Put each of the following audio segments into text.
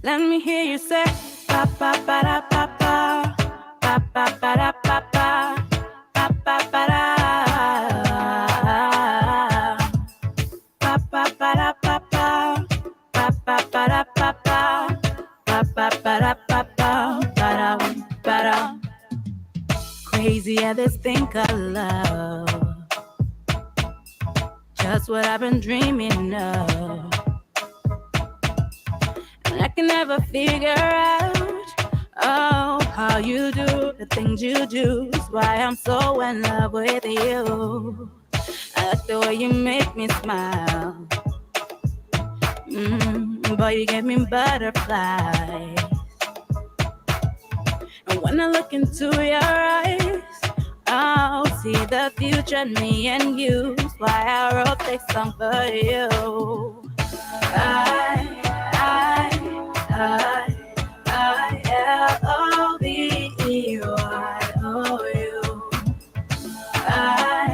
Let me hear you say pa pa pa da pa pa pa pa pa da pa pa pa pa pa da pa pa pa da pa pa pa pa pa da pa pa pa pa pa da pa pa pa da. Crazy at this thing called love, just what I've been dreaming of. I can never figure out, oh, how you do the things you do. That's why I'm so in love with you. I like the way you make me smile. Boy, you give me butterflies. And when I look into your eyes, I'll see the future in me and you. That's why I wrote this song for you. I-L-O-V-E-Y-O-U. I-L-O-V-E-Y-O-U.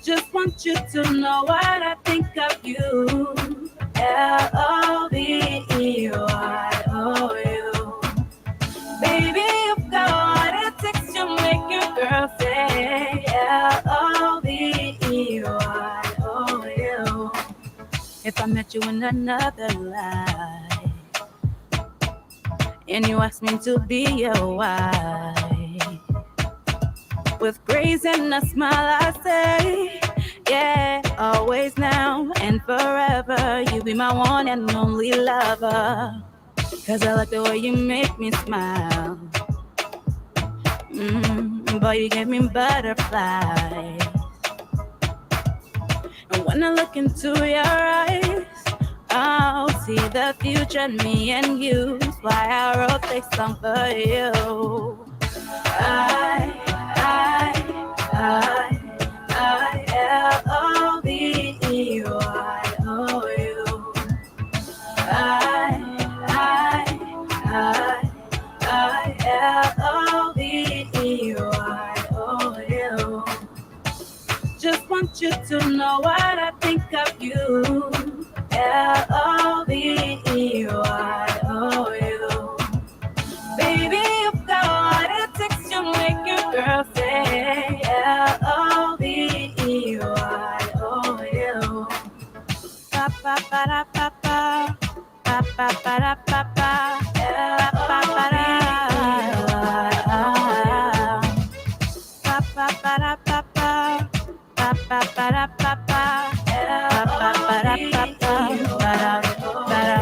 Just want you to know what I think of you. L-O-V-E-Y-O-U. Baby, you've got what it takes to make your girl say L-O-V-E-Y-O-U. If I met you in another life and you asked me to be your wife, with grace and a smile I say, yeah, always now and forever. You be my one and only lover. 'Cause I like the way you make me smile. Boy, you give me butterflies. And when I look into your eyes, I'll see the future in me and you. That's why I wrote this song for you. I-L-O-V-E-Y-O-U. I-L-O-V-E-Y-O-U. Just want you to know what I think of you. L-O-V-E-Y-O-U. Baby, you've got what it takes to make your girl say L-O-V-E-Y-O-U. Pa pa pa da pa pa pa pa pa da pa pa pa pa pa da pa pa pa da pa pa pa pa pa da pa pa pa pa pa da pa pa pa da.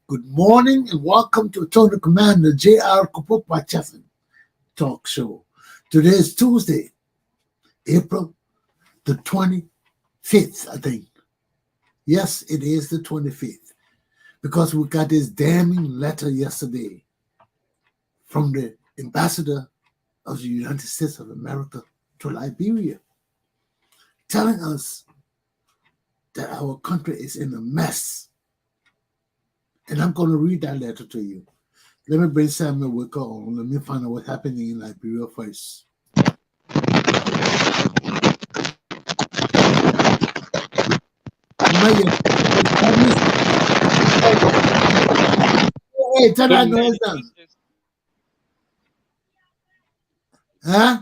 Good morning and welcome to Tony Commander J.R. Glapohkpa Chesson talk show. Today is Tuesday, April the 25th, I think. Yes, it is the 25th because we got this damning letter yesterday from the ambassador of the United States of America to Liberia telling us that our country is in a mess. And I'm going to read that letter to you. Let me bring Samuel Wicker on. Let me find out what's happening in Liberia first. Hey, turn that noise down. Huh?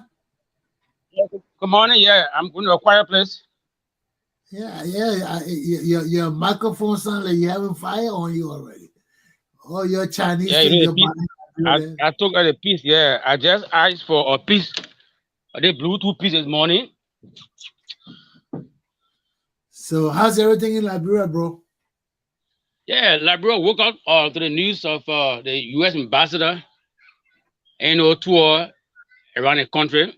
Good morning. Yeah, I'm going to a quiet place. Yeah. Your microphone sounds like you're having fire on you already. Oh, you're Chinese. Yeah, you know, I took a piece. Yeah, I just asked for a piece. The Bluetooth piece this morning. So, how's everything in Liberia, bro? Yeah, Liberia woke up to the news of the U.S. ambassador annual tour around the country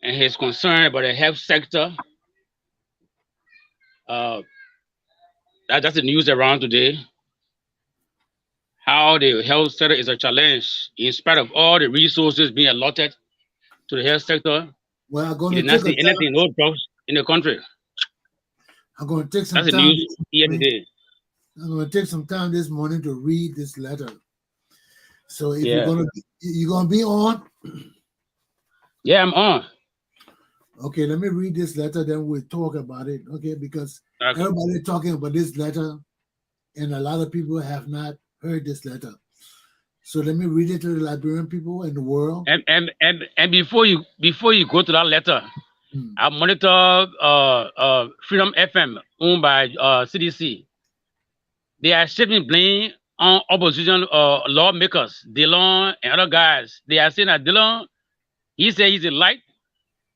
and his concern about the health sector. That's the news around today. how the health sector is a challenge in spite of all the resources being allotted to the health sector. Well, I'm He going did to not take a see anything, time. no drugs in the country. I'm going to take some That's the time news this here morning. today. I'm going to take some time this morning to read this letter. So if Yeah. you're gonna be on, Yeah, I'm on. okay, let me read this letter, then we'll talk about it. Okay, because Okay. everybody talking about this letter, and a lot of people have not heard this letter. So let me read it to the Liberian people and the world. And before you go to that letter, I monitor Freedom FM owned by CDC. They are shifting blame on opposition lawmakers, Dillon and other guys. They are saying that Dillon, he said he's a light,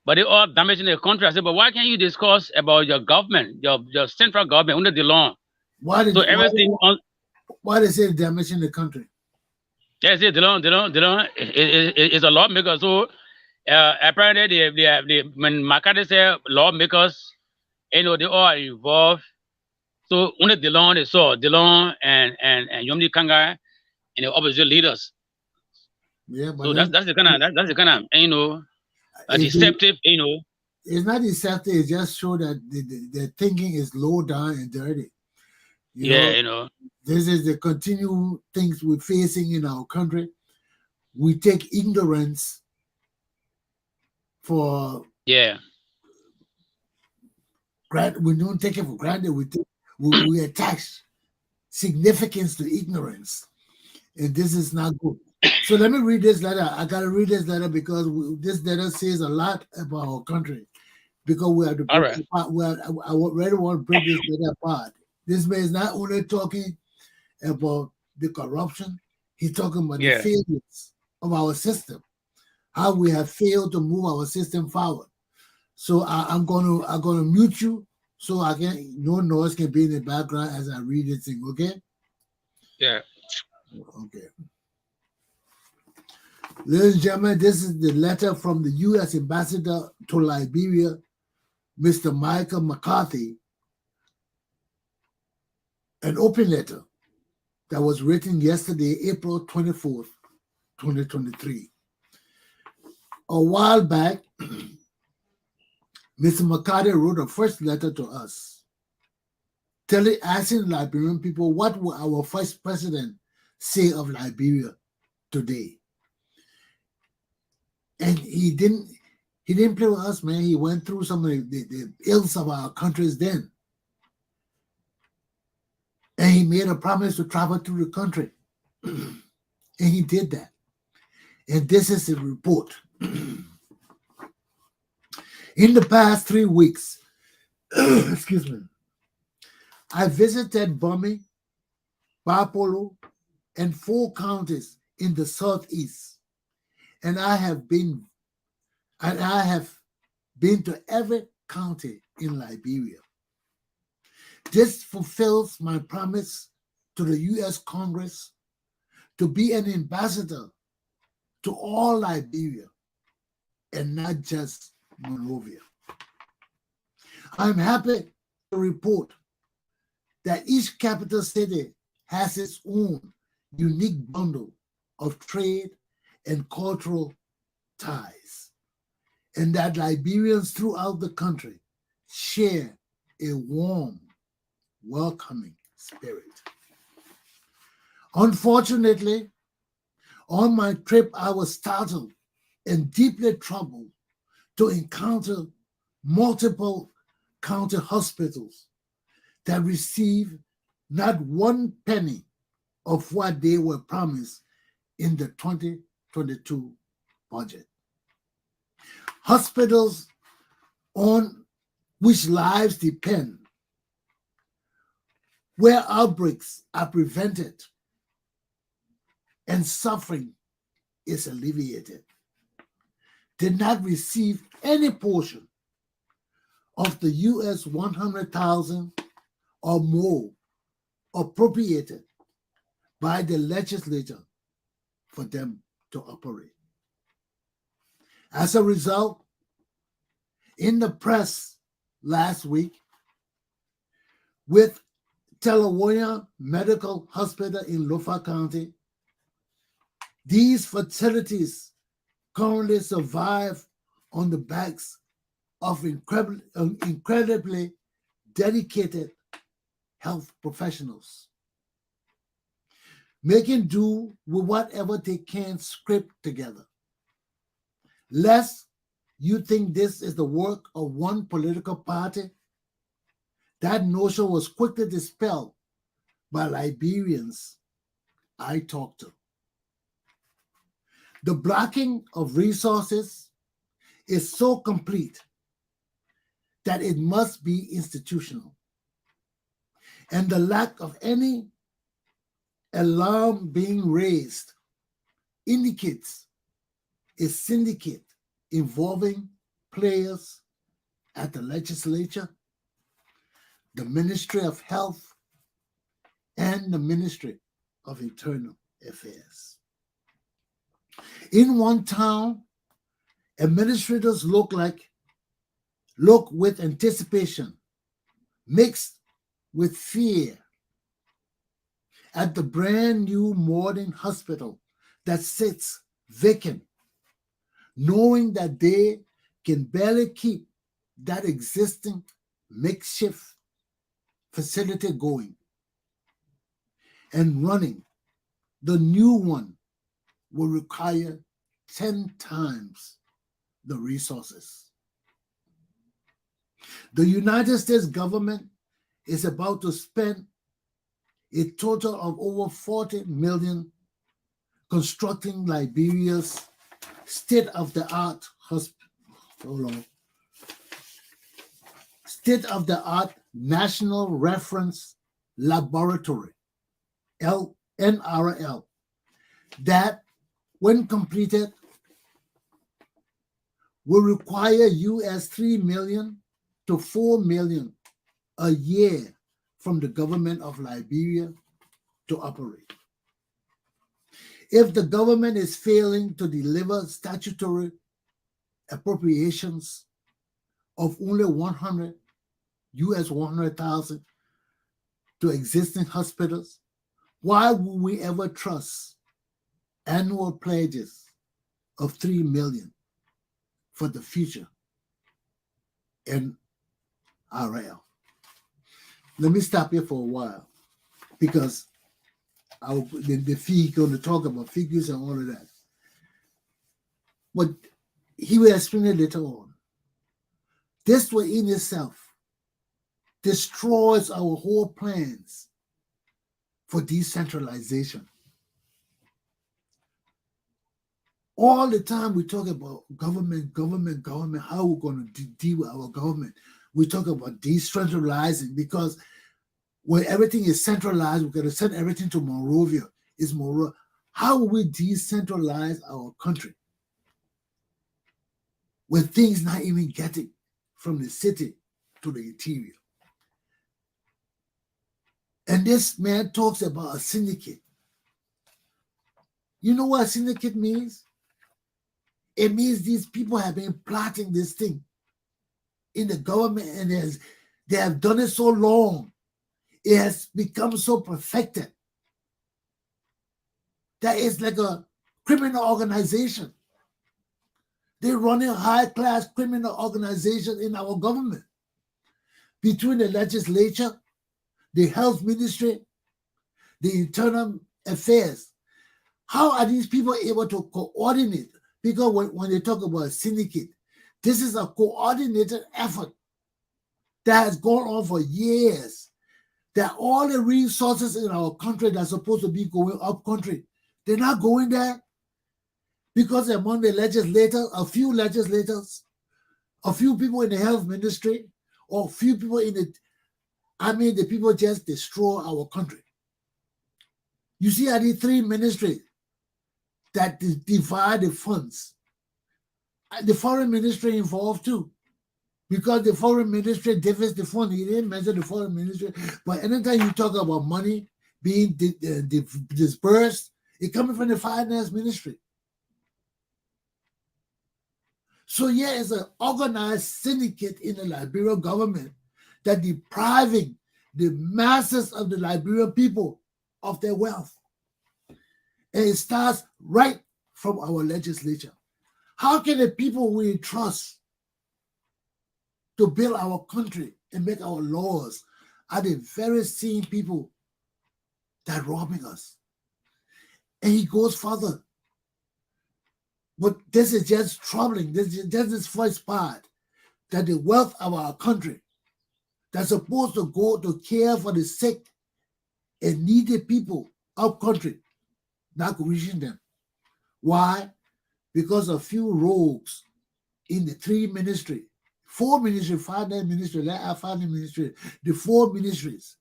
but they all damaging the country. I said, but why can't you discuss about your government, your central government under Dillon? Why So everything on why they say damaging the country? yes, Dillon is a lawmaker. So apparently they when McCarthy said lawmakers, they all are involved. So under Dillon, they saw Dillon and Yomdi Kanga and the opposition leaders. Yeah, but So that's the kind of deceptive, it's not deceptive. It just show that the thinking is low down and dirty. This is the continual things we're facing in our country. We take ignorance for granted. We don't take it for granted. We attach significance to ignorance, and this is not good. So let me read this letter. I gotta read this letter because this letter says a lot about our country. Because we have to break it apart. I really want to break this letter apart. This man is not only talking about the corruption, he's talking about the failures of our system, how we have failed to move our system forward. So I'm gonna mute you so I can no noise can be in the background as I read this thing. Okay? Yeah. Okay. Ladies and gentlemen, this is the letter from the U.S. Ambassador to Liberia, Mr. Michael McCarthy, an open letter that was written yesterday, April 24th, 2023. A while back, Mr. McCarthy wrote a first letter to us, asking Liberian people what will our first president say of Liberia today. And he didn't play with us, man. He went through some of the ills of our countries then. And he made a promise to travel through the country. And he did that. And this is a report. In the past 3 weeks, excuse me, I visited Bumi, Bapolo, and 4 counties in the southeast. And I have been to every county in Liberia. This fulfills my promise to the U.S. Congress to be an ambassador to all Liberia and not just Monrovia. I'm happy to report that each capital city has its own unique bundle of trade and cultural ties, and that Liberians throughout the country share a warm, welcoming spirit. Unfortunately, on my trip, I was startled and deeply troubled to encounter multiple county hospitals that receive not 1 penny of what they were promised in the 2022 budget. Hospitals on which lives depend, where outbreaks are prevented and suffering is alleviated, did not receive any portion of the US 100,000 or more appropriated by the legislature for them to operate. As a result, in the press last week, with Telewoya Medical Hospital in Lofa County. These facilities currently survive on the backs of incredibly dedicated health professionals, making do with whatever they can scrape together. Lest you think this is the work of one political party, that notion was quickly dispelled by Liberians I talked to. The blocking of resources is so complete that it must be institutional. And the lack of any alarm being raised indicates a syndicate involving players at the legislature, the Ministry of Health, and the Ministry of Internal Affairs. In one town, administrators look with anticipation, mixed with fear, at the brand new modern hospital that sits vacant, knowing that they can barely keep that existing makeshift facility going and running. The new one will require 10 times the resources. The United States government is about to spend a total of over $40 million constructing Liberia's state-of-the-art state-of-the-art National Reference Laboratory, NRL, that, when completed, will require US $3 million to $4 million a year from the government of Liberia to operate. If the government is failing to deliver statutory appropriations of only $100,000 to existing hospitals, why would we ever trust annual pledges of $3 million for the future NRL? Let me stop here for a while because the fee going to talk about figures and all of that. But he will explain it later on. This one in itself destroys our whole plans for decentralization. All the time we talk about government, how we're going to deal with our government. We talk about decentralizing because when everything is centralized, we're going to send everything to Monrovia. How will we decentralize our country when things not even getting from the city to the interior? And this man talks about a syndicate. You know what a syndicate means? It means these people have been plotting this thing in the government, and they have done it so long. It has become so perfected that it's like a criminal organization. They run a high-class criminal organization in our government. Between the legislature, the health ministry, the internal affairs. How are these people able to coordinate? Because when they talk about a syndicate, this is a coordinated effort that has gone on for years. That all the resources in our country that are supposed to be going up country, they're not going there because among the legislators, a few legislators, a few people in the health ministry, or a few people the people just destroy our country. You see, are the three ministries that divide the funds. The foreign ministry involved too. Because the foreign ministry divides the fund. He didn't mention the foreign ministry. But anytime you talk about money being dispersed, it's coming from the finance ministry. So it's an organized syndicate in the Liberian government that depriving the masses of the Liberian people of their wealth. And it starts right from our legislature. How can the people we trust to build our country and make our laws are the very same people that are robbing us? And he goes further. But this is just troubling. This is just this first part, that the wealth of our country that's supposed to go to care for the sick and needy people of country, not reaching them. Why? Because a few rogues in the four ministries, the four ministries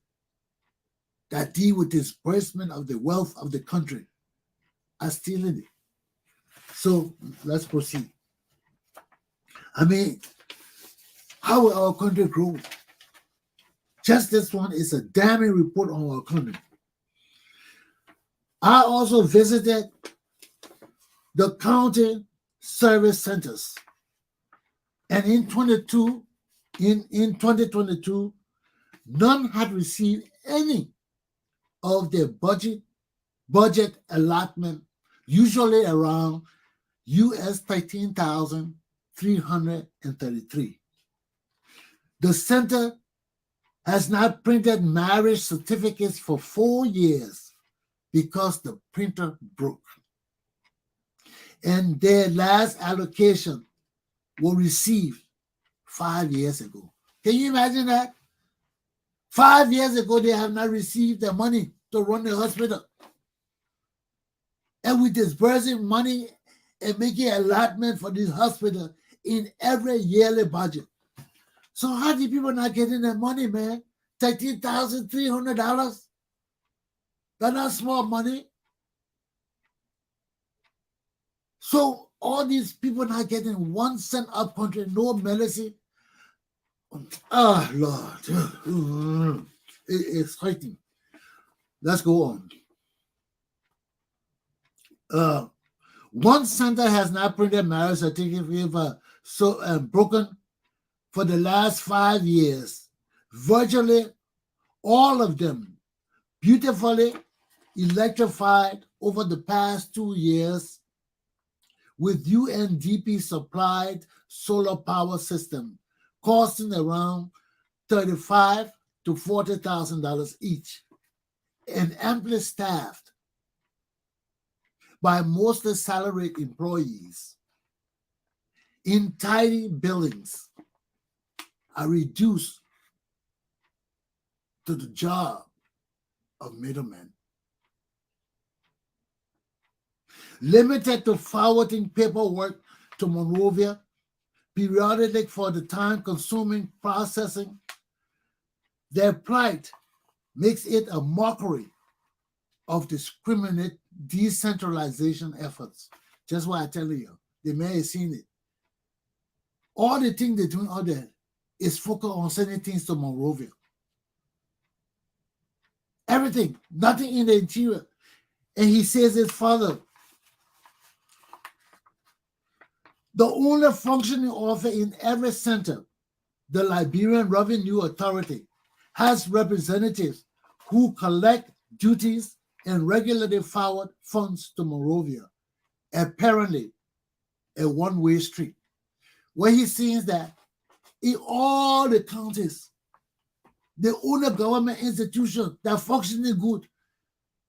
that deal with disbursement of the wealth of the country are stealing it. So let's proceed. I mean, how will our country grow? Just this one is a damning report on our country. I also visited the county service centers. And in 2022, none had received any of their budget allotment, usually around US $13,333. The center has not printed marriage certificates for 4 years because the printer broke. And their last allocation was received 5 years ago. Can you imagine that? 5 years ago, they have not received the money to run the hospital. And we're disbursing money and making allotment for this hospital in every yearly budget. So how do people not getting their money, man? $13,300? That's not small money. So all these people not getting 1 cent up country, no medicine. Oh, Lord. It's hurting. Let's go on. One center has not printed marriage certificate broken for the last 5 years. Virtually all of them beautifully electrified over the past 2 years with UNDP supplied solar power system costing around $35,000 to $40,000 each, and amply staffed by mostly salaried employees. Entire buildings are reduced to the job of middlemen. Limited to forwarding paperwork to Monrovia, periodically for the time-consuming processing, their plight makes it a mockery of discriminate decentralization efforts. Just what I tell you, they may have seen it. All the things they're doing out there is focused on sending things to Monrovia. Everything, nothing in the interior. And he says it further. The only functioning office in every center, the Liberian Revenue Authority, has representatives who collect duties and regularly forward funds to Monrovia, apparently a one-way street. Where he sees that in all the counties, the only government institution that functioning good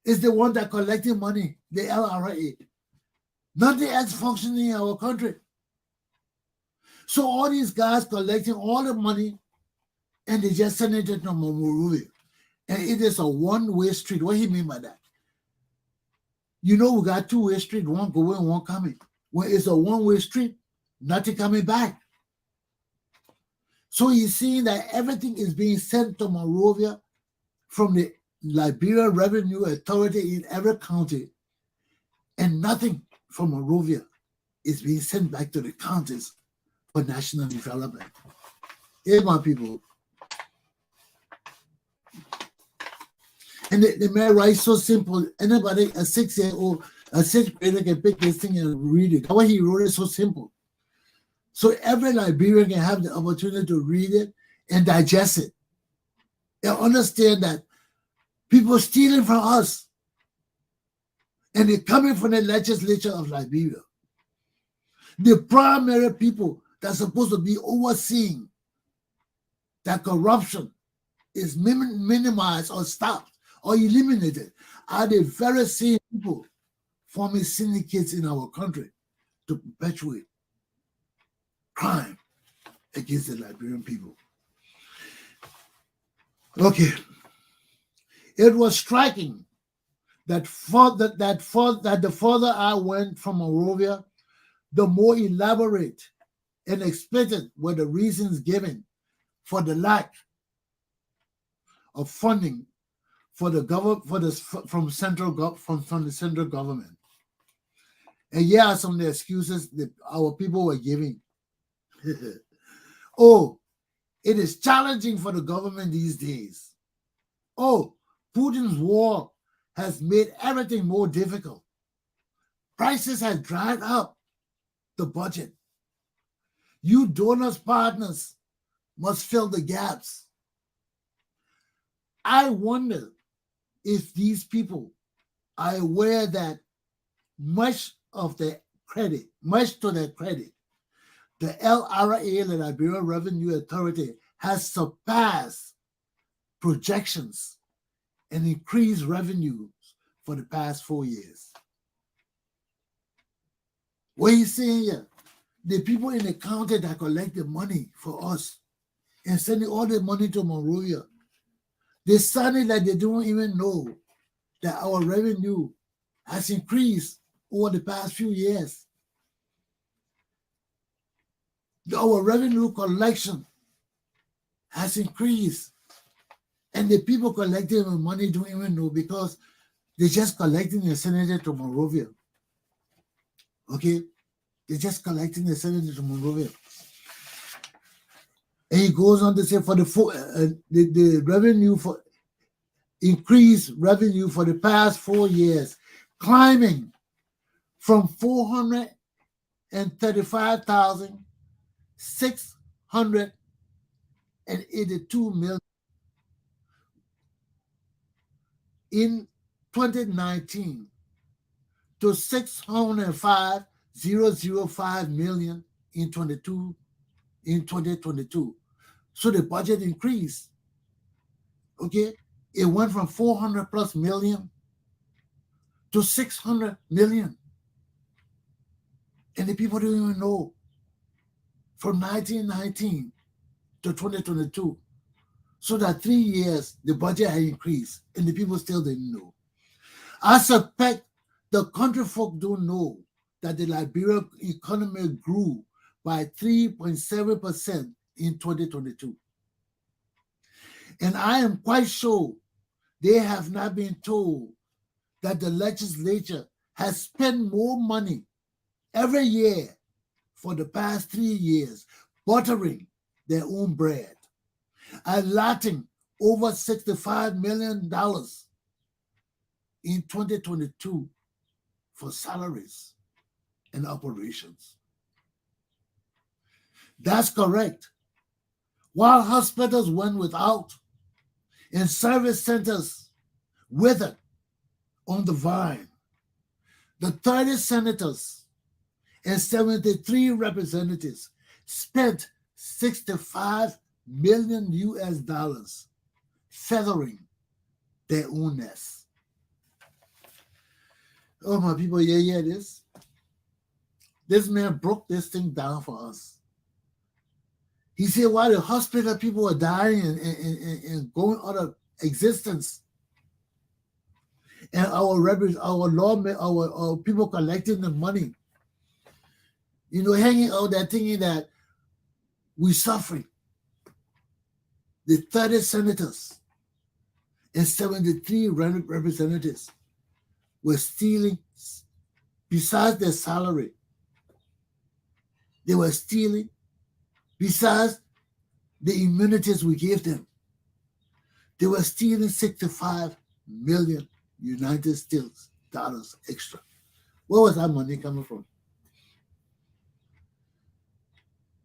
is the one that collecting money, the LRA. Nothing else functioning in our country. So all these guys collecting all the money and they just send it to Monrovia. And it is a one-way street. What do you mean by that? You know we got two-way street, one going, one coming. When it's a one-way street, nothing coming back. So he's seeing that everything is being sent to Monrovia from the Liberian Revenue Authority in every county, and nothing from Monrovia is being sent back to the counties for national development. Hey, my people. And the man writes so simple. Anybody, a 6-year-old, a 6th grader can pick this thing and read it. That's why he wrote it so simple. So every Liberian can have the opportunity to read it and digest it. and understand that people stealing from us, and they're coming from the legislature of Liberia. The primary people that's supposed to be overseeing that corruption is minimized or stopped or eliminated are the very same people forming syndicates in our country to perpetuate crime against the Liberian people. Okay. It was striking that the further I went from Monrovia, the more elaborate and explicit were the reasons given for the lack of funding for the from the central government. And here are some of the excuses that our people were giving. Oh, it is challenging for the government these days. Oh, Putin's war has made everything more difficult. Prices have dried up the budget. You donors partners must fill the gaps. I wonder if these people are aware that much to their credit, the LRA, the Liberian Revenue Authority, has surpassed projections and increased revenues for the past 4 years. What he's saying here, the people in the county that collect the money for us and sending all the money to Monrovia, they sounded like they don't even know that our revenue has increased over the past few years. Our revenue collection has increased, and the people collecting the money don't even know because they're just collecting and sending it to Monrovia. Okay? They're just collecting and sending it to Monrovia. And he goes on to say for the revenue for increased revenue for the past 4 years, climbing from 435,682 million in 2019 to 605,005 million in 2022. So the budget increased. Okay, it went from 400 plus million to 600 million. And the people don't even know. From 1919 to 2022. So that 3 years, the budget had increased, and the people still didn't know. I suspect the country folk don't know that the Liberian economy grew by 3.7% in 2022. And I am quite sure they have not been told that the legislature has spent more money every year for the past 3 years, buttering their own bread, allotting over $65 million in 2022 for salaries and operations. That's correct. While hospitals went without and service centers withered on the vine, the 30 senators and 73 representatives spent $65 million US feathering their own nest. Oh, my people, yeah, this. This man broke this thing down for us. He said while the hospital people are dying and going out of existence, and our people collecting the money, hanging out there thinking that we're suffering. The 30 senators and 73 representatives were stealing, besides their salary, they were stealing, besides the immunities we gave them, they were stealing $65 million United States dollars extra. Where was that money coming from?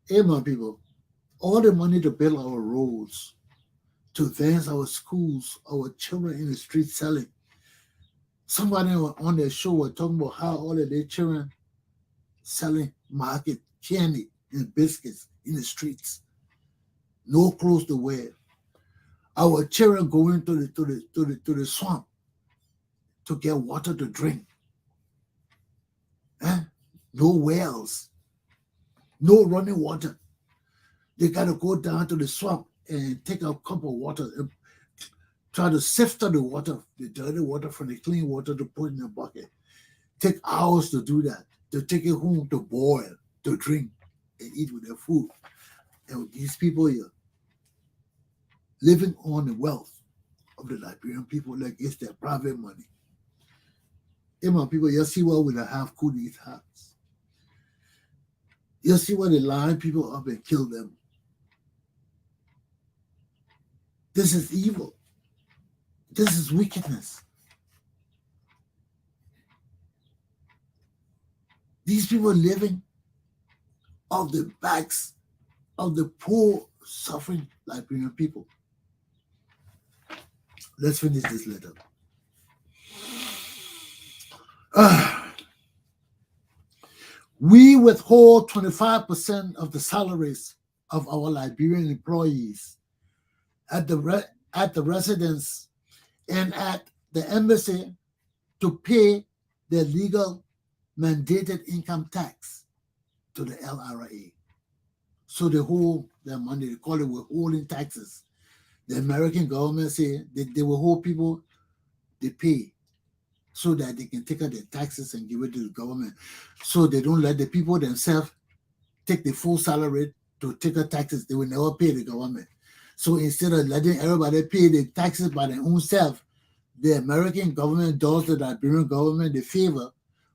Hey, my people, all the money to build our roads, to advance our schools, our children in the street selling. Somebody on their show was talking about how all of their children selling market candy and biscuits in the streets. No clothes to wear. Our children going to the swamp to get water to drink. No wells, no running water. They got to go down to the swamp and take a cup of water and try to sift out the water, the dirty water from the clean water to put in a bucket. Take hours to do that, to take it home to boil, to drink, and eat with their food. And these people here living on the wealth of the Liberian people like it's their private money. Hey, my people, you see what we have could eat hearts. You see why they line people up and kill them. This is evil. This is wickedness. These people living off the backs of the poor, suffering Liberian people. Let's finish this letter. We withhold 25% of the salaries of our Liberian employees at the residence and at the embassy to pay their legal mandated income tax to the LRA. So they hold their money, they call it withholding taxes. The American government say they will hold people, they pay so that they can take out their taxes and give it to the government. So they don't let the people themselves take the full salary to take out taxes. They will never pay the government. So instead of letting everybody pay the taxes by their own self, the American government does the Liberian government the favor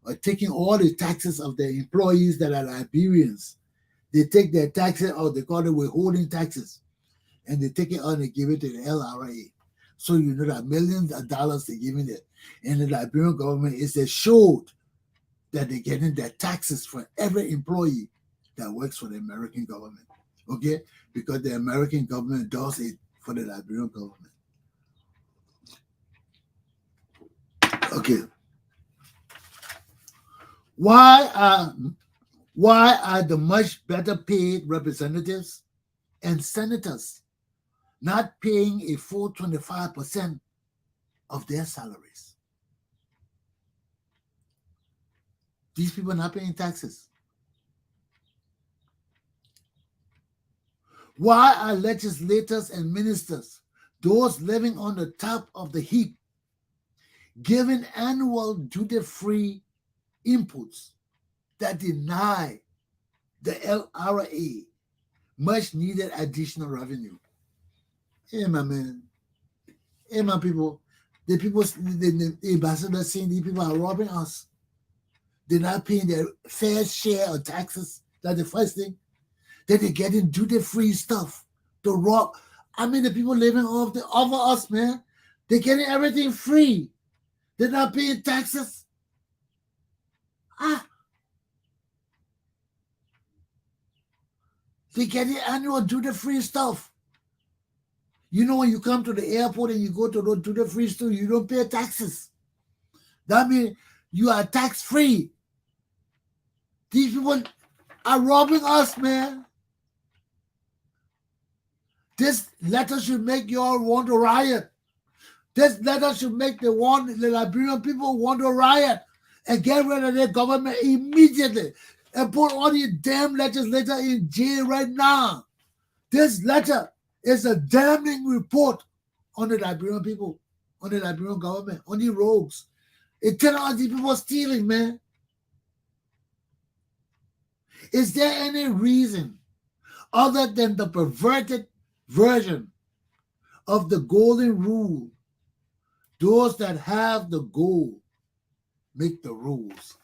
of taking all the taxes of their employees that are Liberians. They take their taxes out, they call it withholding taxes, and they take it out and give it to the LRA. So you know that millions of dollars they're giving it. And the Liberian government is assured that they're getting their taxes for every employee that works for the American government. Okay? Because the American government does it for the Liberian government. Okay. Why are the much better paid representatives and senators not paying a full 25% of their salaries? These people are not paying taxes. Why are legislators and ministers, those living on the top of the heap, given annual duty-free inputs that deny the LRA much needed additional revenue? Hey, my man. Hey, my people. The ambassadors saying these people are robbing us. They're not paying their fair share of taxes. That's the first thing. Then they're getting duty-free stuff to rob. I mean, the people living off us, man. They're getting everything free. They're not paying taxes. They get the annual duty-free stuff. You know, when you come to the airport and you go to the duty-free store, you don't pay taxes. That means you are tax-free. These people are robbing us, man. This letter should make you all want to riot. This letter should make the Liberian people want to riot and get rid of their government immediately and put all these damn legislators in jail right now. This letter is a damning report on the Liberian people, on the Liberian government, on the rogues. It tells us these people are stealing, man. Is there any reason other than the perverted version of the golden rule? Those that have the gold make the rules.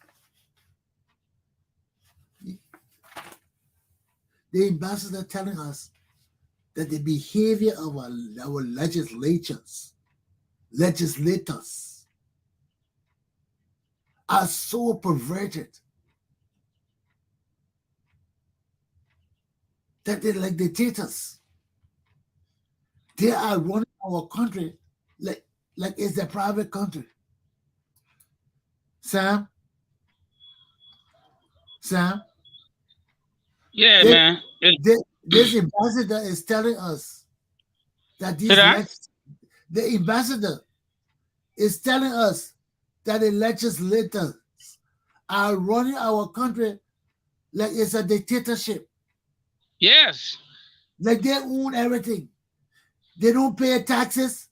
The ambassador telling us that the behavior of our legislators are so perverted that they're like dictators. They are running our country like it's a private country. Sam? Yeah, man. This ambassador is telling us that the ambassador is telling us that the legislators are running our country like it's a dictatorship. Yes. Like they own everything. They don't pay taxes.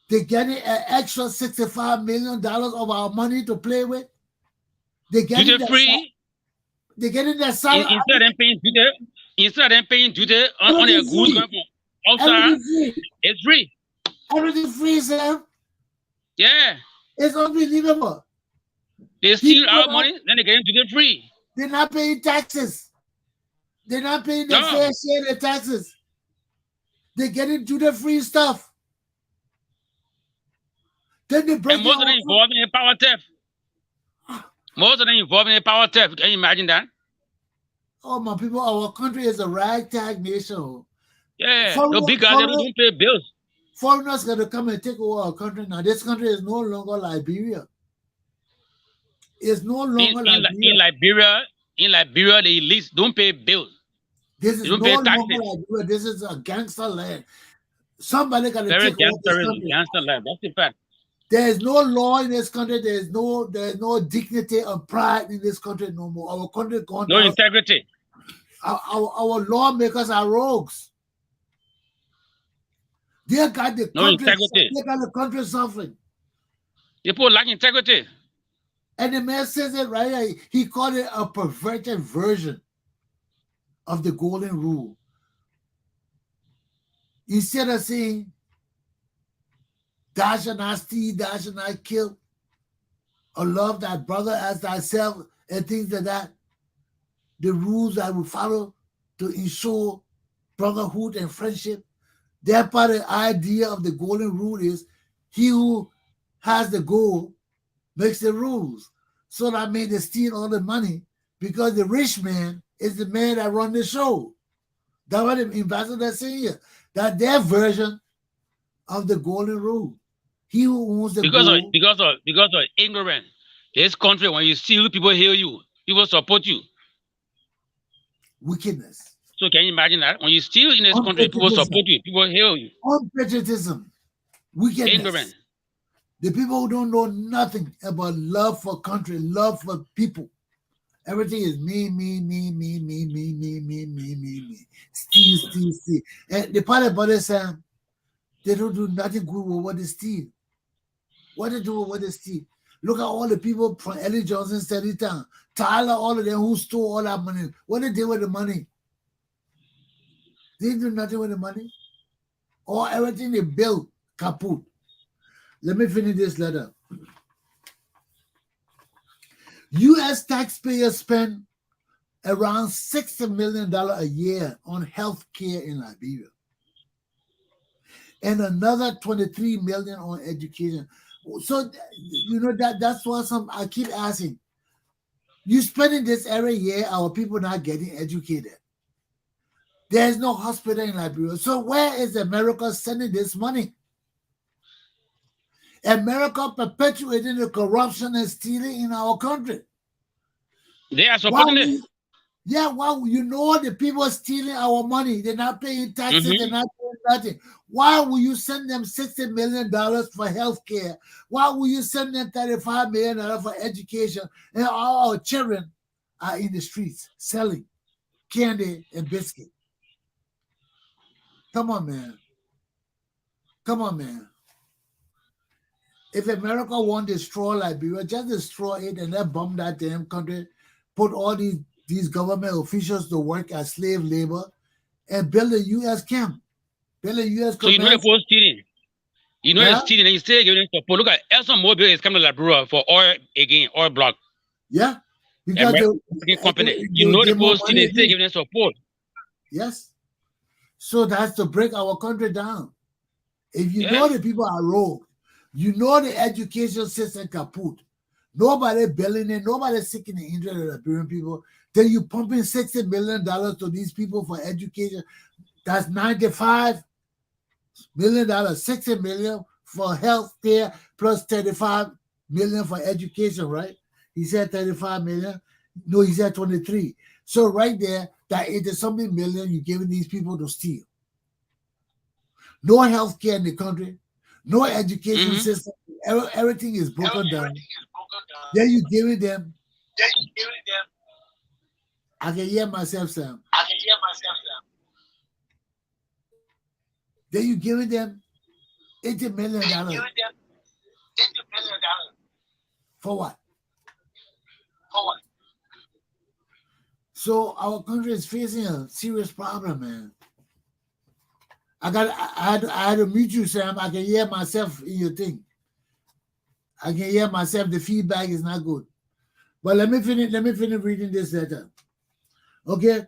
They're getting an extra $65 million of our money to play with. They're getting duty free. They're getting their salary. Instead of paying duty on their goods going from outside, it's free. Everything free, Sam. Yeah. It's unbelievable. They steal our money, then they get duty free. They're not paying taxes. They're not paying their fair share of taxes. They're getting duty free stuff. Then they break. And most of them involved in power theft. Most of them involved in power theft. Can you imagine that? Oh, my people, our country is a ragtag nation. Yeah, the big guys don't pay bills. Foreigners got to come and take over our country now. This country is no longer Liberia. It's no longer Liberia. In Liberia, the elites don't pay bills. This is no longer Liberia. This is a gangster land. Somebody got to take over this country. Gangster land. That's the fact. There is no law in this country. There is no dignity or pride in this country no more. Our country gone. No integrity. Our lawmakers are rogues. They got the integrity. They got the country suffering. People lack integrity. And the man says it right here. He called it a perverted version of the golden rule. Instead of saying, thou shalt not steal, thou shalt not kill, or love thy brother as thyself, and things like that, the rules that we follow to ensure brotherhood and friendship, that part of the idea of the golden rule is he who has the goal makes the rules. So that means they steal all the money because the rich man is the man that run the show. That's what the ambassador is saying here. That their version of the golden rule. He who owns the gold. Because of ignorance. This country, when you steal, people hear you. People support you. Wickedness. So can you imagine that? When you steal in this country, people support you. People hear you. Unpatriotism. Wickedness. Ignorance. The people who don't know nothing about love for country, love for people. Everything is me. Steal. And the part about it, Sam, they don't do nothing good with what they steal. What they do with what they steal. Look at all the people from Ellie Johnson, Steady Town, Tyler, all of them who stole all that money. What they did with the money? They didn't do nothing with the money. Or everything they built, kaput. Let me finish this letter. U.S. taxpayers spend around $60 million a year on health care in Liberia, and another $23 million on education. So, that's why I keep asking. You spending this every year, our people not getting educated. There's no hospital in Liberia. So where is America sending this money? America perpetuating the corruption and stealing in our country. They are supporting it. Yeah, well, the people are stealing our money. They're not paying taxes. They're not doing nothing. Why will you send them $60 million for health care? Why will you send them $35 million for education? And all our children are in the streets selling candy and biscuit. Come on, man. If America want to destroy Liberia, just destroy it and then bomb that damn country, put all these government officials to work as slave labor, and build a U.S. camp. Build a U.S. So they're stealing. They're stealing, and you still giving support. Look at ExxonMobil is coming to Liberia for oil again, oil block. Yeah. Because the company. They're stealing, still giving them support. Yes. So that's to break our country down. If you know the people are rogue, the education system kaput. Nobody billing it, nobody seeking the interest of the Liberian people. Then you pumping $60 million to these people for education. That's 95. million, 60 million for health care plus 35 million for education, right? He said 35 million. No, he said 23. So right there, that 80-something million you're giving these people to steal. No health care in the country, no education system. Everything is broken down. Then you giving them. I can hear myself, Sam. Then you giving them $80 million. For what? So our country is facing a serious problem, man. I had to mute you, Sam. I can hear myself in your thing. I can hear myself. The feedback is not good. But let me finish reading this letter. Okay.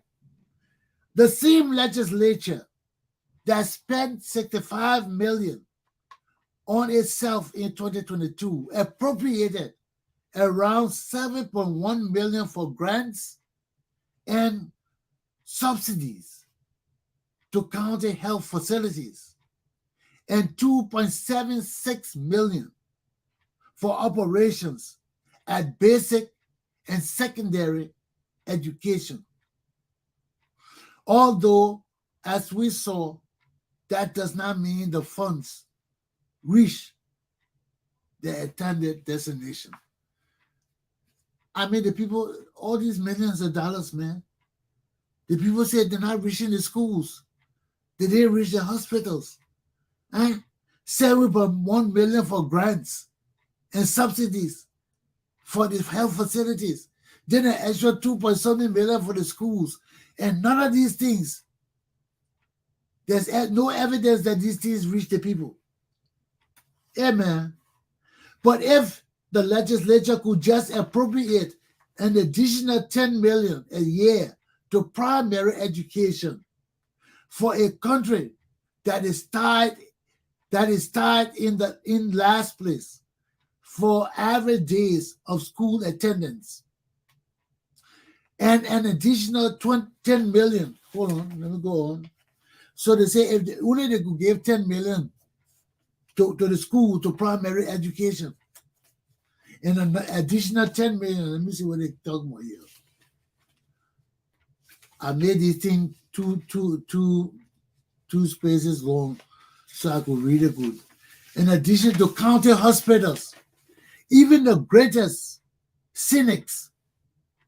The same legislature that spent $65 million on itself in 2022 appropriated around $7.1 million for grants and subsidies to county health facilities and $2.76 million for operations at basic and secondary education. Although, as we saw, that does not mean the funds reach the intended destination. I mean, the people, all these millions of dollars, man, the people said they're not reaching the schools. They didn't reach the hospitals. $7.1 million for grants and subsidies for the health facilities. Then an extra $2.something million for the schools. And none of these things, there's no evidence that these things reach the people. Yeah, man. But if the legislature could just appropriate an additional $10 million a year to primary education for a country that is tied in last place for average days of school attendance, and an additional $10 million. Hold on, let me go on. So they say if only they could give $10 million to the school, to primary education, and an additional $10 million. Let me see what they talk about here. I made this thing two spaces long so I could read it good. In addition to county hospitals, even the greatest cynics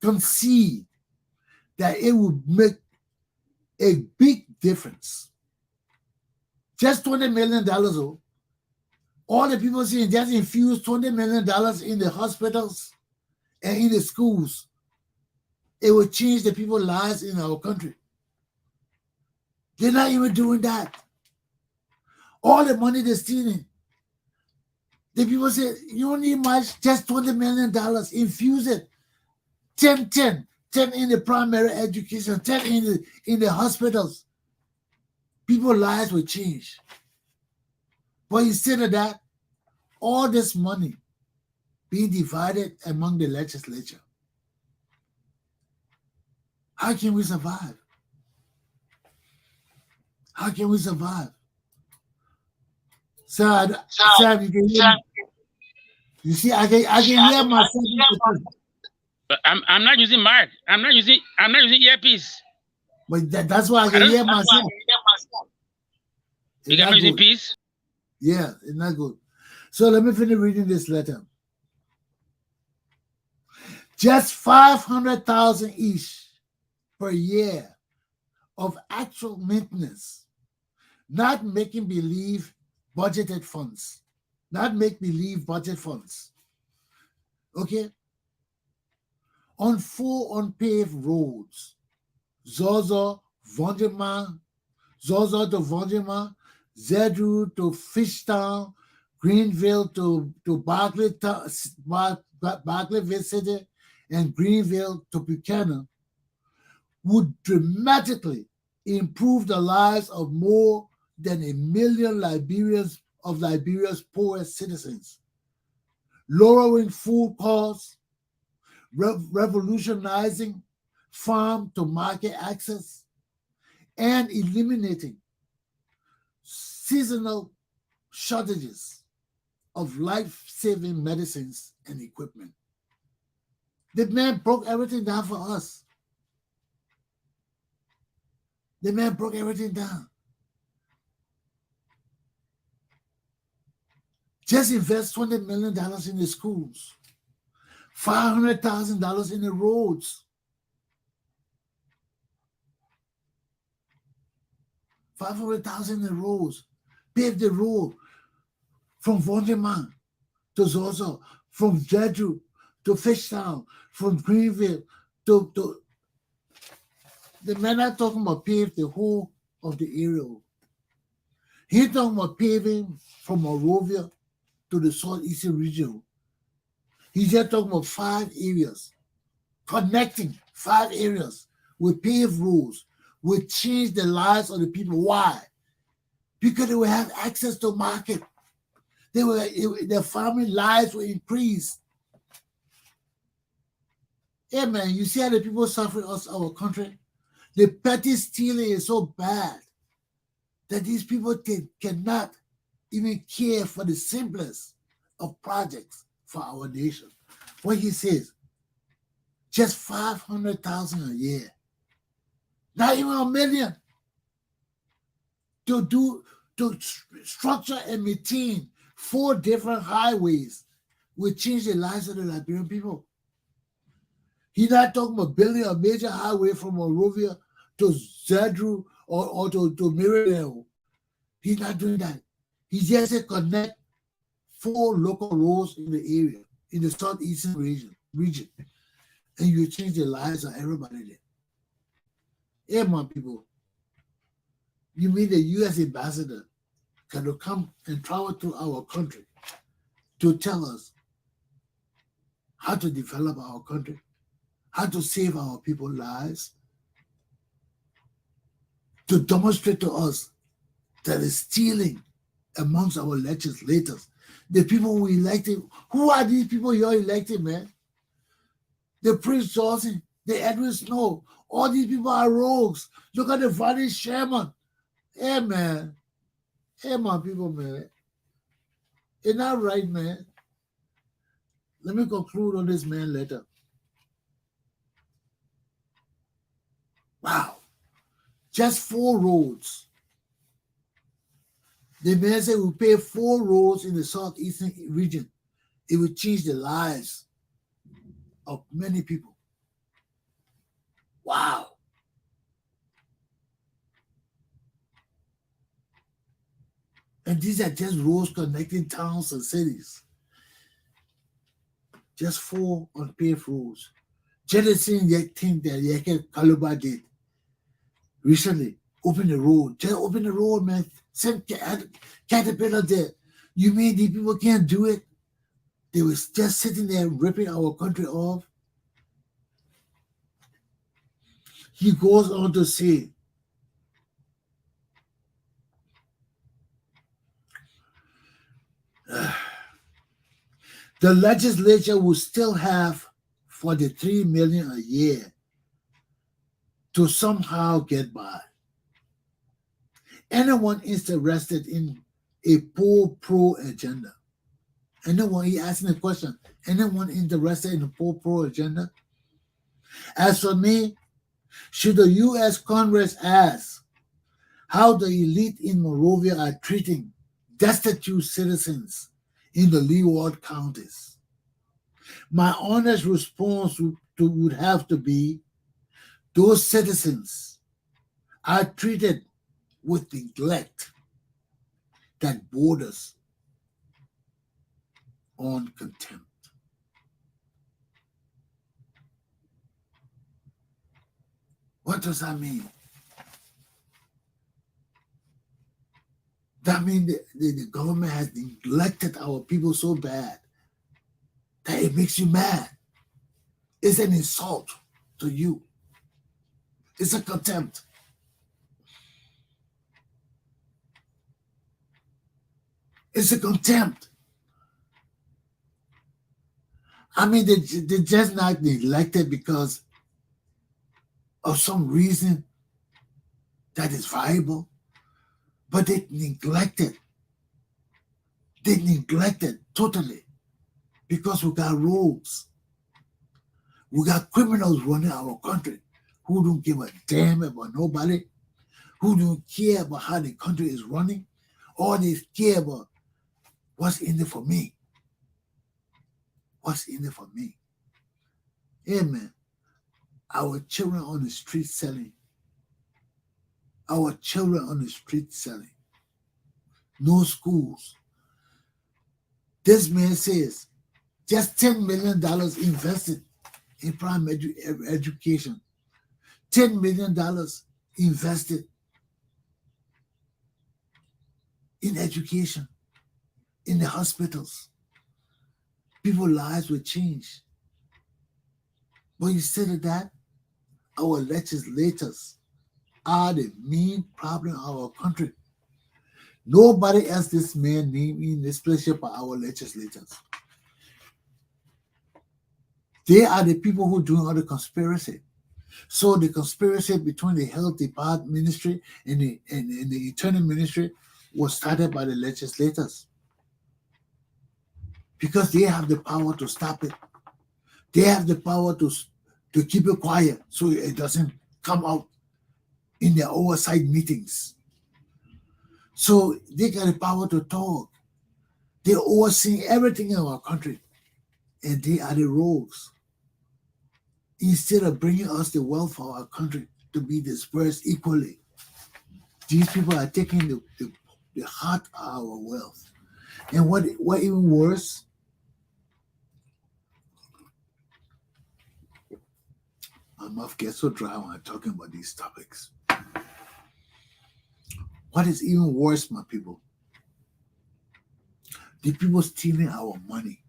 concede that it would make a big difference. Just $20 million. All the people saying just infuse $20 million in the hospitals and in the schools. It will change the people's lives in our country. They're not even doing that. All the money they're stealing. The people say, you don't need much, just $20 million. Infuse it. 10 in the primary education, 10 in the hospitals. People's lives will change. But instead of that, all this money being divided among the legislature. How can we survive? How can we survive? Sam, you can hear me. You see, I can hear myself. But I'm not using mic. I'm not using earpiece. But that's why I can hear myself. You can use earpiece? Yeah, it's not good. So let me finish reading this letter. Just $500,000 each per year of actual maintenance, not making believe budgeted funds, not make believe budget funds. Okay? On 4 unpaved roads, Zozo to Vonjima, Zedru to Fishtown, Greenville to Barclayville City, and Greenville to Buchanan, would dramatically improve the lives of more than 1 million Liberians of Liberia's poorest citizens, lowering food costs, revolutionizing farm to market access, and eliminating seasonal shortages of life-saving medicines and equipment. The man broke everything down for us. The man broke everything down. Just invest $20 million in the schools, $500,000 in the roads, $500,000 in the roads, pave the road from Vonderman to Zozo, from Jeju to Fishtown, from Greenville to the man not talking about pave the whole of the area. He's talking about paving from Monrovia to the southeastern region. He's just talking about 5 areas, connecting 5 areas with paved roads, will change the lives of the people. Why? Because they will have access to market. Their family lives will increase. Yeah, man, you see how the people suffer in our country? The petty stealing is so bad that these people cannot even care for the simplest of projects for our nation. What he says, just 500,000 a year, not even $1 million, to structure and maintain 4 different highways will change the lives of the Liberian people. He's not talking about building a major highway from Monrovia to Zedru or to Meridian. He's not doing that. He just said connect 4 local roads in the area, in the southeastern region, and you change the lives of everybody there. Hey, my people, you mean the U.S. ambassador can come and travel to our country to tell us how to develop our country, how to save our people's lives, to demonstrate to us that is stealing amongst our legislators, the people who elected. Who are these people you're elected, man? The Prince Johnson, the Edwin Snow, all these people are rogues. Look at the Valley Sherman. Hey, man. Hey, my people, man. It's not right, man. Let me conclude on this man later. Wow. Just 4 roads. The man said we pay 4 roads in the southeastern region. It will change the lives of many people. Wow. And these are just roads connecting towns and cities. Just 4 unpaved roads. Jettisoning that thing that Yeke Kaluba did recently. Open the road. Just open the road, man. Send Caterpillar there. You mean these people can't do it? They were just sitting there ripping our country off. He goes on to say, the legislature will still have $43 million a year to somehow get by. Anyone interested in a poor pro agenda? Anyone, he asking the question, anyone interested in a poor pro agenda? As for me, should the U.S. Congress ask how the elite in Monrovia are treating destitute citizens in the Leeward counties? My honest response would have to be, those citizens are treated with neglect that borders on contempt. What does that mean? That means the government has neglected our people so bad that it makes you mad. It's an insult to you. It's a contempt. It's a contempt. I mean, they're just not elected because of some reason that is viable. But they neglected. They neglected totally because we got rogues. We got criminals running our country who don't give a damn about nobody, who don't care about how the country is running. All they care about what's in it for me. What's in it for me? Yeah, man. Our children on the street selling. Our children on the street selling. No schools. This man says just $10 million invested in primary education. $10 million invested in education, in the hospitals. People's lives will change. But instead of that, our legislators are the main problem of our country. Nobody else this man named in this place but our legislators. They are the people who are doing all the conspiracy. So the conspiracy between the health department ministry and the internal ministry was started by the legislators. Because they have the power to stop it. They have the power to keep it quiet so it doesn't come out in their oversight meetings. So they got the power to talk. They oversee everything in our country. And they are the rogues. Instead of bringing us the wealth for our country to be dispersed equally, these people are taking the heart of our wealth. And what even worse, my mouth gets so dry when I'm talking about these topics. What is even worse, my people? The people stealing our money.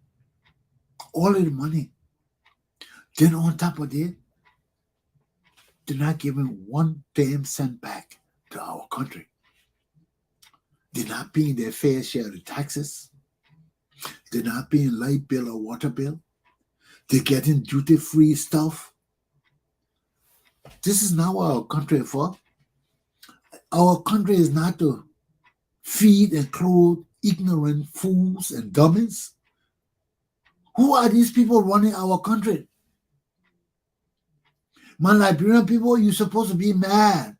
All of the money. Then on top of it, they're not giving 1 damn cent back to our country. They're not paying their fair share of the taxes. They're not paying light bill or water bill. They're getting duty-free stuff. This is not what our country is for. Our country is not to feed and clothe ignorant fools and dummies. Who are these people running our country? My Liberian people, you're supposed to be mad.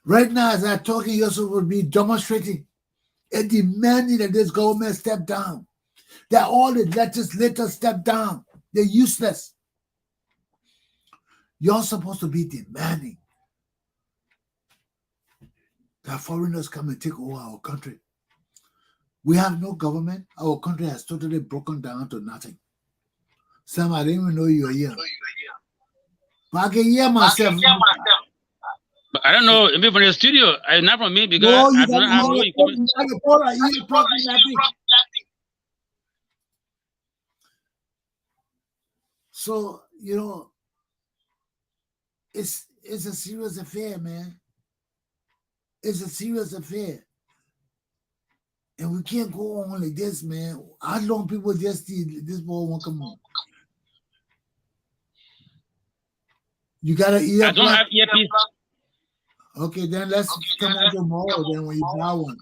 Right now, as I'm talking, you're supposed to be demonstrating and demanding that this government step down. That all the legislators step down. They're useless. You're supposed to be demanding that foreigners come and take over our country. We have no government. Our country has totally broken down to nothing. Sam, I didn't even know you were here. But I can hear myself. But I don't know, maybe from the studio. Not from me because No, you I do not have no equipment. So, it's a serious affair, man. It's a serious affair. And we can't go on like this, man. How long people just see this boy won't come on? You got an ear? I don't have earpiece. Okay, then let's come on tomorrow then when you buy one.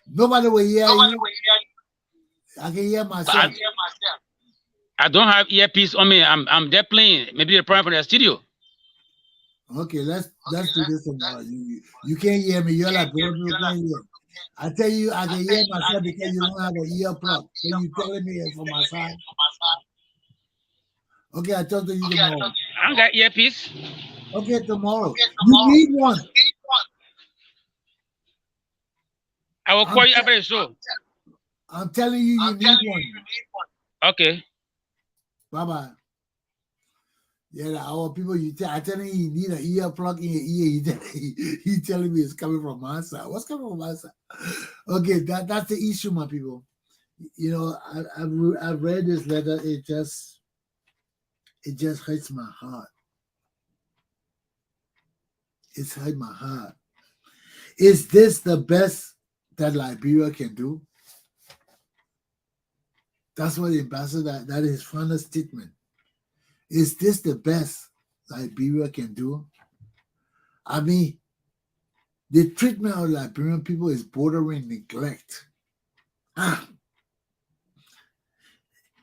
Nobody will hear you. I can hear myself. I don't have earpiece on me. I'm there playing. Maybe the problem from the studio. Okay, let's do this tomorrow. You can't hear me. You're like, you can't hear. I tell you, I can hear myself because you don't have an ear plug. So you telling me it's from my side? Okay, I talk to you tomorrow. I don't got earpiece. Okay, tomorrow. You need one. I will call you after the show. I'm telling you, you need one. Okay. Bye-bye. Yeah, our people, I telling you need an ear plug in your ear. He telling me it's coming from my side. What's coming from my side? Okay, that's the issue, my people. I've read this letter. It just hurts my heart. It's hurt my heart. Is this the best that Liberia can do? That's what the ambassador, that is his final statement. Is this the best Liberia can do? I mean, The treatment of Liberian people is bordering neglect.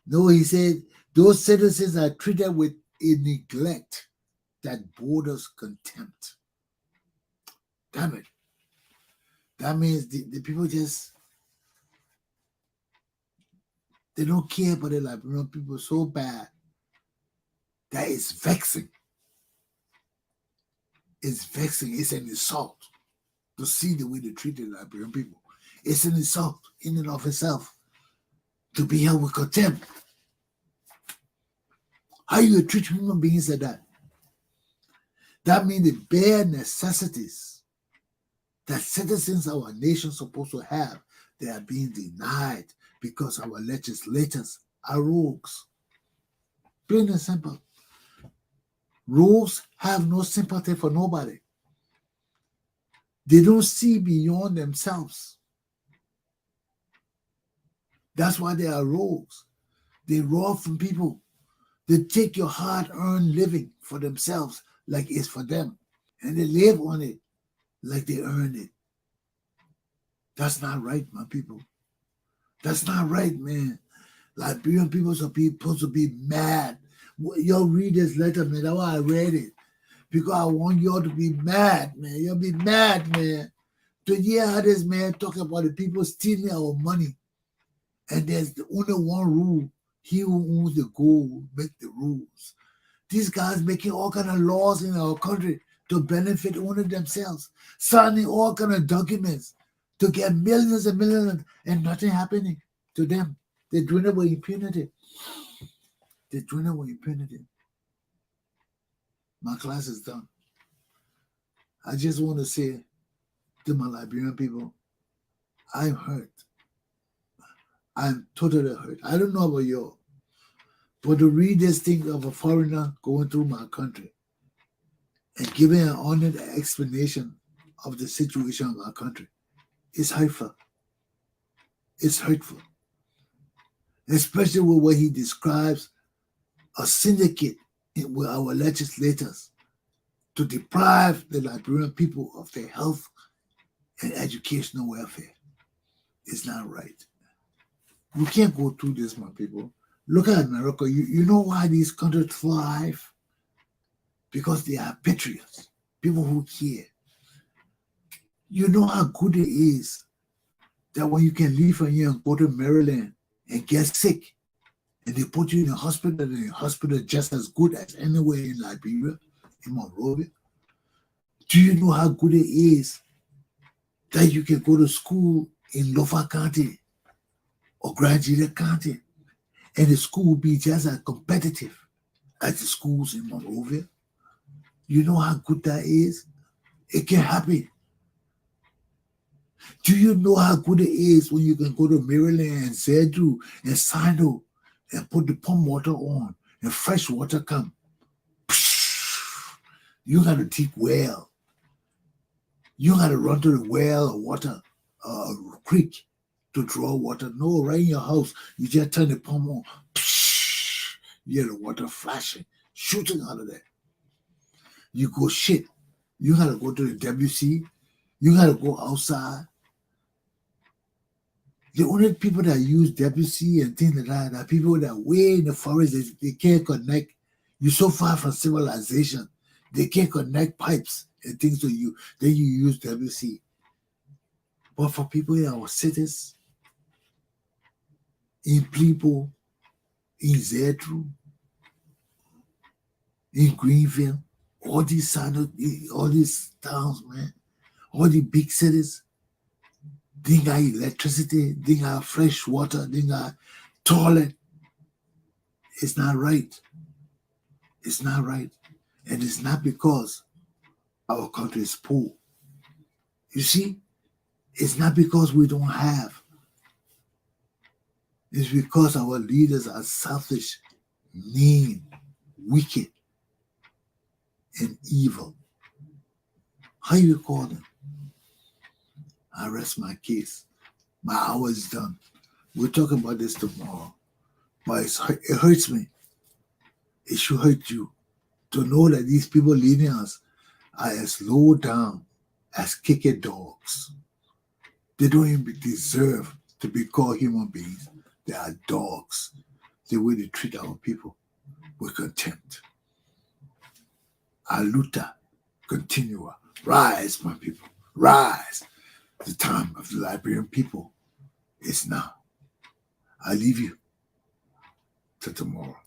No, he said those citizens are treated with a neglect that borders contempt. Damn it. That means the people just, they don't care about the Liberian people so bad that it's vexing. It's vexing. It's an insult to see the way they treat the Liberian people. It's an insult in and of itself to be held with contempt. How you treat human beings like that? That means the bare necessities that citizens of our nation are supposed to have, they are being denied because our legislators are rogues. Plain and simple. Rogues have no sympathy for nobody. They don't see beyond themselves. That's why they are rogues. They rob from people. They take your hard-earned living for themselves like it's for them. And they live on it like they earned it. That's not right, my people. That's not right, man. Liberian people are supposed to be mad. Y'all read this letter, man. That's why I read it. Because I want y'all to be mad, man. Y'all be mad, man. To hear how this man talk about the people stealing our money. And there's only one rule. He who owns the gold make the rules. These guys making all kind of laws in our country to benefit only themselves. Signing all kind of documents to get millions and millions and nothing happening to them. They're doing it with impunity. They're doing it with impunity. My class is done. I just want to say to my Liberian people, I'm hurt. I'm totally hurt. I don't know about you, but to read this thing of a foreigner going through my country and giving an honest explanation of the situation of our country is hurtful. It's hurtful. Especially with what he describes a syndicate with our legislators to deprive the Liberian people of their health and educational welfare. It's not right. We can't go through this, my people. Look at America. You know why these countries thrive? Because they are patriots, people who care. You know how good it is that when you can leave from here and go to Maryland and get sick, and they put you in a hospital, and the hospital just as good as anywhere in Liberia, in Monrovia. Do you know how good it is that you can go to school in Lofa County or Grand Julius County, and the school will be just as competitive as the schools in Monrovia? You know how good that is? It can happen. Do you know how good it is when you can go to Maryland and Zedu and Sino and put the pump water on and fresh water come? You got to dig well. You got to run to the well or water, creek to draw water. No, right in your house, you just turn the pump on. You hear the water flashing, shooting out of there. You go shit. You got to go to the WC. You got to go outside. The only people that use WC and things like that are people that are way in the forest. They can't connect. You're so far from civilization. They can't connect pipes and things to you. Then you use WC. But for people in our cities, in Plibo, in Zetru, in Greenville, all these towns, man, all the big cities, they got electricity, they got fresh water, they got toilet. It's not right. It's not right. And it's not because our country is poor. You see, it's not because we don't have. It's because our leaders are selfish, mean, wicked, and evil. How you call them? I rest my case. My hour is done. We'll talk about this tomorrow. But it hurts me. It should hurt you to know that these people leading us are as low down as kicker dogs. They don't even deserve to be called human beings. They are dogs. The way they treat our people with contempt. Our luta continua. Rise, my people. Rise. The time of the Liberian people is now. I leave you till tomorrow.